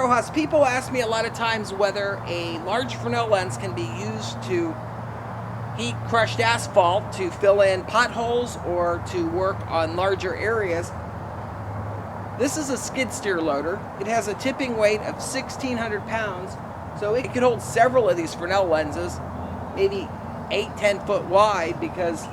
Rojas. People ask me a lot of times whether a large Fresnel lens can be used to heat crushed asphalt to fill in potholes or to work on larger areas. This is a skid steer loader. It has a tipping weight of 1,600 pounds, so it could hold several of these Fresnel lenses, maybe 8-10 foot wide, because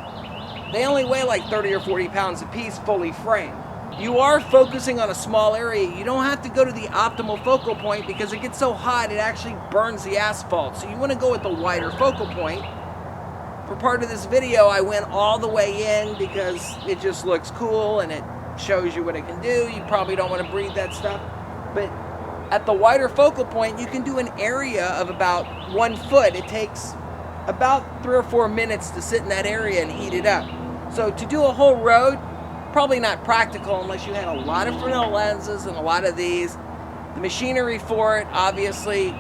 they only weigh like 30 or 40 pounds a piece fully framed. You are focusing on a small area. You don't have to go to the optimal focal point because it gets so hot it actually burns the asphalt. So you want to go with the wider focal point. For part of this video, I went all the way in because it just looks cool and it shows you what it can do. You probably don't want to breathe that stuff. But at the wider focal point, you can do an area of about 1 foot. It takes about 3 or 4 minutes to sit in that area and heat it up. So to do a whole road, probably not practical unless you had a lot of Fresnel lenses and a lot of these. The machinery for it, obviously,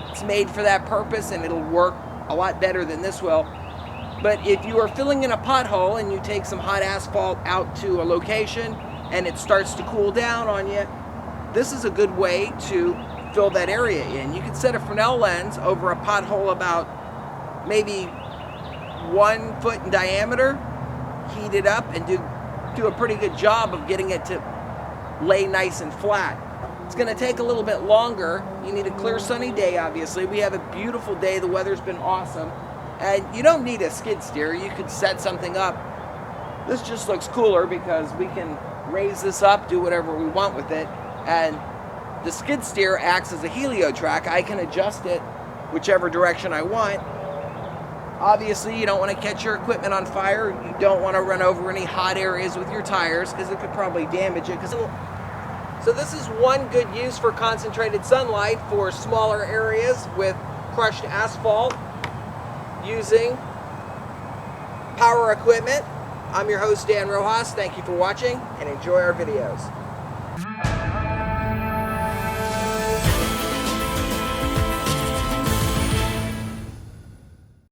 it's made for that purpose and it'll work a lot better than this will. But if you are filling in a pothole and you take some hot asphalt out to a location and it starts to cool down on you, this is a good way to fill that area in. You can set a Fresnel lens over a pothole about maybe 1 foot in diameter, heat it up, and do a pretty good job of getting it to lay nice and flat. It's going to take a little bit longer. You need a clear sunny day, obviously. We have a beautiful day. The weather's been awesome. And you don't need a skid steer. You could set something up. This just looks cooler because we can raise this up, do whatever we want with it. And the skid steer acts as a helio track. I can adjust it whichever direction I want. Obviously, you don't want to catch your equipment on fire. You don't want to run over any hot areas with your tires because it could probably damage it. So this is one good use for concentrated sunlight for smaller areas with crushed asphalt using power equipment. I'm your host, Dan Rojas. Thank you for watching and enjoy our videos.